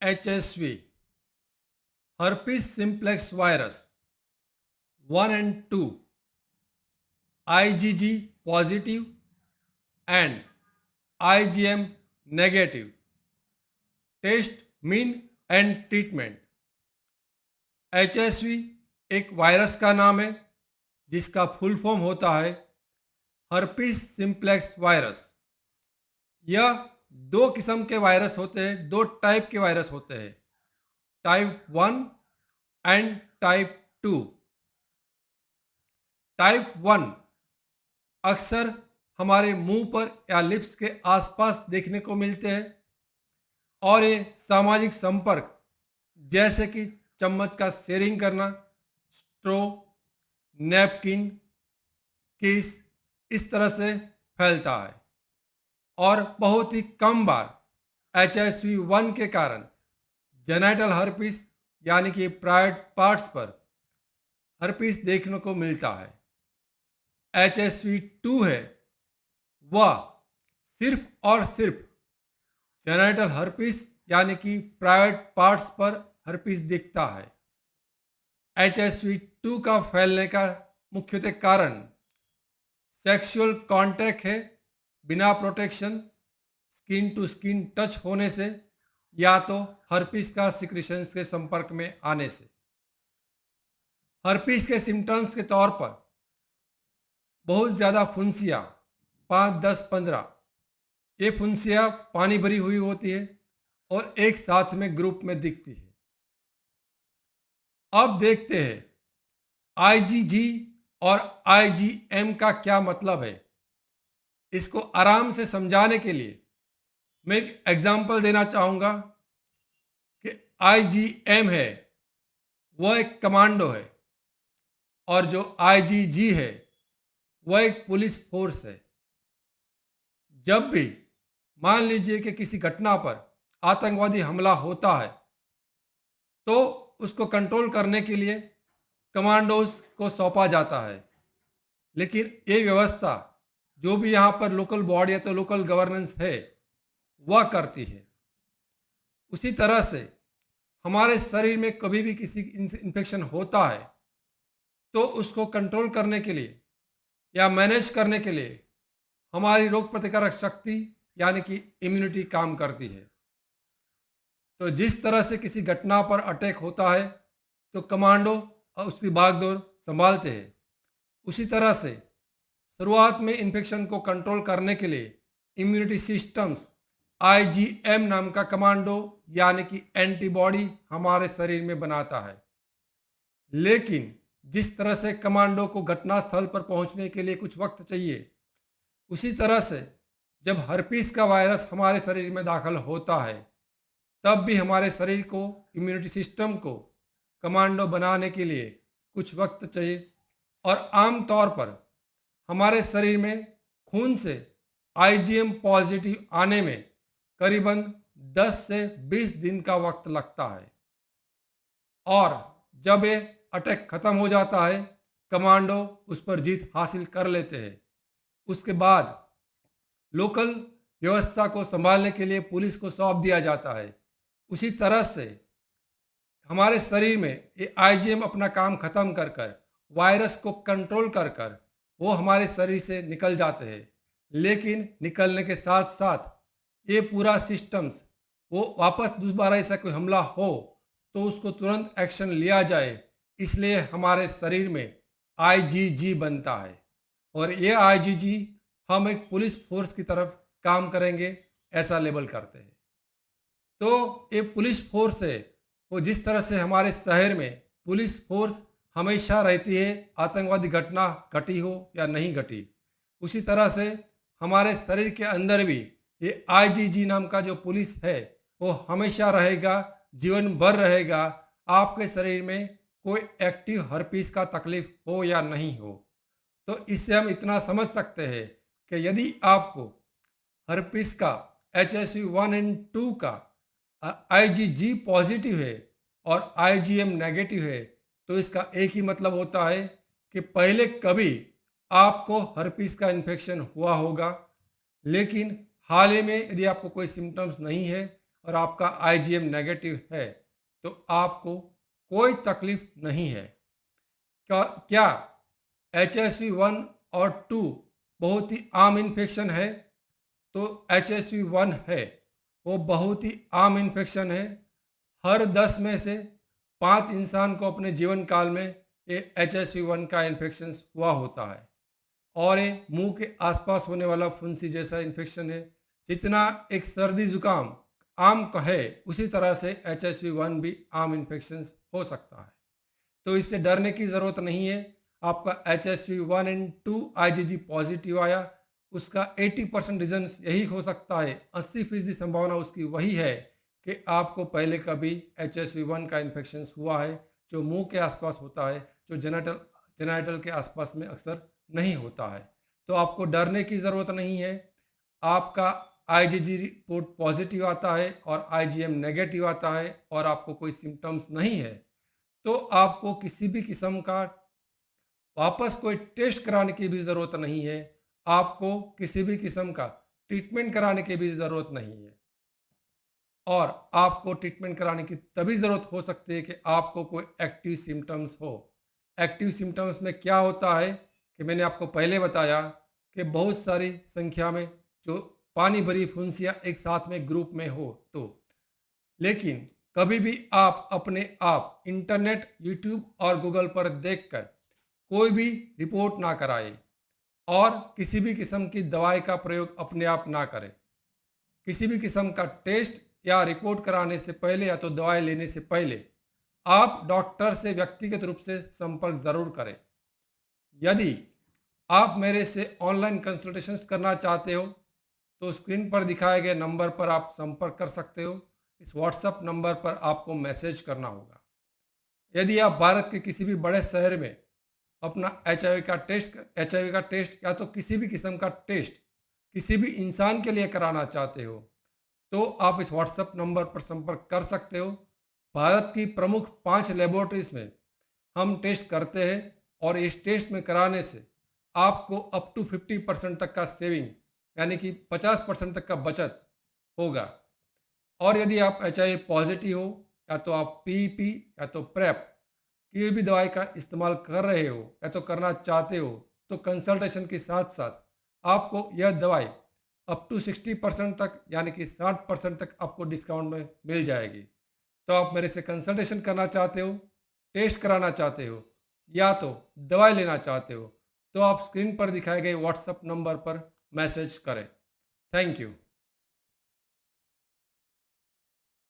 HSV, herpes simplex virus 1 and 2, IgG positive and IgM negative. Test, mean and treatment. HSV एक virus का नाम है जिसका full form होता है हर्पिस सिंप्लेक्स वायरस। यह दो किस्म के वायरस होते हैं, दो टाइप के वायरस होते हैं, टाइप 1 एंड टाइप 2। टाइप 1 अक्सर हमारे मुंह पर या लिप्स के आसपास देखने को मिलते हैं और ये सामाजिक संपर्क जैसे कि चम्मच का शेयरिंग करना, स्ट्रो, नैपकिन, किस, इस तरह से फैलता है और बहुत ही कम बार HSV1 के कारण जेनाइटल हर्पिस यानी कि प्राइवेट पार्ट्स पर हर्पिस देखने को मिलता है। HSV2 है वह सिर्फ और सिर्फ जेनाइटल हर्पिस यानी कि प्राइवेट पार्ट्स पर हर्पिस दिखता है। HSV2 का फैलने का मुख्यतः कारण सेक्सुअल कांटेक्ट है, बिना protection, skin to skin touch होने से या तो हर्पिस का सिक्रीशंस के संपर्क में आने से। हर्पिस के सिम्टम्स के तौर पर बहुत ज़्यादा फुंसियाँ 5, 10, 15, ये फुंसियाँ पानी भरी हुई होती है और एक साथ में ग्रुप में दिखती है। अब देखते हैं IgG और IgM का क्या मतलब है। इसको आराम से समझाने के लिए मैं एक एग्जांपल देना चाहूँगा कि IgM है वह एक कमांडो है और जो IgG है वह एक पुलिस फोर्स है। जब भी मान लीजिए कि किसी घटना पर आतंकवादी हमला होता है तो उसको कंट्रोल करने के लिए कमांडोज को सौंपा जाता है, लेकिन ये व्यवस्था जो भी यहाँ पर लोकल बॉडी या तो लोकल गवर्नेंस है वह करती है। उसी तरह से हमारे शरीर में कभी भी किसी इन्फेक्शन होता है तो उसको कंट्रोल करने के लिए या मैनेज करने के लिए हमारी रोग प्रतिकारक शक्ति यानी कि इम्यूनिटी काम करती है। तो जिस तरह से किसी घटना पर अटैक होता है तो कमांडो और उसकी भागदौड़ संभालते हैं, उसी तरह से शुरुआत में इन्फेक्शन को कंट्रोल करने के लिए इम्यूनिटी सिस्टम्स IgM नाम का कमांडो यानी कि एंटीबॉडी हमारे शरीर में बनाता है। लेकिन जिस तरह से कमांडो को घटनास्थल पर पहुंचने के लिए कुछ वक्त चाहिए, उसी तरह से जब हर्पीस का वायरस हमारे शरीर में दाखिल होता है तब भी हमारे शरीर को, इम्यूनिटी सिस्टम को कमांडो बनाने के लिए कुछ वक्त चाहिए और आम तौर पर हमारे शरीर में खून से IgM पॉजिटिव आने में करीबन 10 से 20 दिन का वक्त लगता है और जब ये अटैक खत्म हो जाता है, कमांडो उस पर जीत हासिल कर लेते हैं। उसके बाद लोकल व्यवस्था को संभालने के लिए पुलिस को सौंप दिया जाता है। उसी तरह से हमारे शरीर में ये IgM अपना काम खत्म कर कर वायरस को कंट्रोल कर कर वो हमारे शरीर से निकल जाते हैं, लेकिन निकलने के साथ साथ ये पूरा सिस्टम्स वो वापस दोबारा ऐसा कोई हमला हो तो उसको तुरंत एक्शन लिया जाए, इसलिए हमारे शरीर में IgG बनता है और ये IgG हम एक पुलिस फोर्स की तरफ काम करेंगे ऐसा लेबल करते हैं। तो ये पुलिस फोर्स है वो जिस तरह से हमारे शहर में पुलिस फोर्स हमेशा रहती है, आतंकवादी घटना घटी हो या नहीं घटी, उसी तरह से हमारे शरीर के अंदर भी ये IgG नाम का जो पुलिस है वो हमेशा रहेगा, जीवन भर रहेगा, आपके शरीर में कोई एक्टिव हर्पीस का तकलीफ हो या नहीं हो। तो इससे हम इतना समझ सकते हैं कि यदि आपको हर्पीस का HSV1 एंड 2 का IgG पॉजिटिव है और IgM नेगेटिव है तो इसका एक ही मतलब होता है कि पहले कभी आपको हर्पीस का इन्फेक्शन हुआ होगा, लेकिन हाल ही में यदि आपको कोई सिम्टम्स नहीं है और आपका आईजीएम नेगेटिव है तो आपको कोई तकलीफ नहीं है। क्या HSV1 और 2 बहुत ही आम इन्फेक्शन है? तो HSV1 है, वो बहुत ही आम इन्फेक्शन है। हर 10 में से 5 इंसान को अपने जीवन काल में ये HSV1 का इन्फेक्शन हुआ होता है। और ये मुंह के आसपास होने वाला फुंसी जैसा इन्फेक्शन है। जितना एक सर्दी जुकाम आम का है, उसी तरह से HSV1 भी आम इन्फेक्शन हो सकता है। तो इससे डरने की ज़रूरत नहीं है। आपका HSV1 एंड 2 IgG पॉजिटिव आया, उसका 80% रीजन यही हो सकता है, 80% संभावना उसकी वही है कि आपको पहले कभी HSV1 का इन्फेक्शन हुआ है, जो मुंह के आसपास होता है, जो जेनाइटल के आसपास में अक्सर नहीं होता है। तो आपको डरने की ज़रूरत नहीं है। आपका IgG रिपोर्ट पॉजिटिव आता है और IgM नेगेटिव आता है और आपको कोई सिम्टम्स नहीं है, तो आपको किसी भी किस्म का वापस कोई टेस्ट कराने की भी ज़रूरत नहीं है। आपको किसी भी किस्म का ट्रीटमेंट कराने की भी ज़रूरत नहीं है। और आपको ट्रीटमेंट कराने की तभी ज़रूरत हो सकती है कि आपको कोई एक्टिव सिम्टम्स हो। एक्टिव सिम्टम्स में क्या होता है कि मैंने आपको पहले बताया कि बहुत सारी संख्या में जो पानी भरी फुंसियाँ एक साथ में ग्रुप में हो तो। लेकिन कभी भी आप अपने आप इंटरनेट, यूट्यूब और गूगल पर देखकर कोई भी रिपोर्ट ना कराएं और किसी भी किस्म की दवाई का प्रयोग अपने आप ना करें। किसी भी किस्म का टेस्ट या रिपोर्ट कराने से पहले या तो दवाई लेने से पहले आप डॉक्टर से व्यक्तिगत रूप से संपर्क ज़रूर करें। यदि आप मेरे से ऑनलाइन कंसल्टेशंस करना चाहते हो तो स्क्रीन पर दिखाए गए नंबर पर आप संपर्क कर सकते हो। इस व्हाट्सएप नंबर पर आपको मैसेज करना होगा। यदि आप भारत के किसी भी बड़े शहर में अपना एचआईवी का टेस्ट या तो किसी भी किस्म का टेस्ट किसी भी इंसान के लिए कराना चाहते हो तो आप इस व्हाट्सएप नंबर पर संपर्क कर सकते हो। भारत की प्रमुख 5 लेबोरेटरीज में हम टेस्ट करते हैं और इस टेस्ट में कराने से आपको अप टू 50% तक का सेविंग, यानी कि 50% तक का बचत होगा। और यदि आप HIV पॉजिटिव हो या तो आप PEP या तो प्रेप की भी दवाई का इस्तेमाल कर रहे हो या तो करना चाहते हो तो कंसल्टेशन के साथ साथ आपको यह दवाई अप टू 60% तक, यानी कि 60% तक आपको डिस्काउंट में मिल जाएगी। तो आप मेरे से कंसल्टेशन करना चाहते हो, टेस्ट कराना चाहते हो या तो दवाई लेना चाहते हो तो आप स्क्रीन पर दिखाए गए व्हाट्सएप नंबर पर मैसेज करें। Thank you.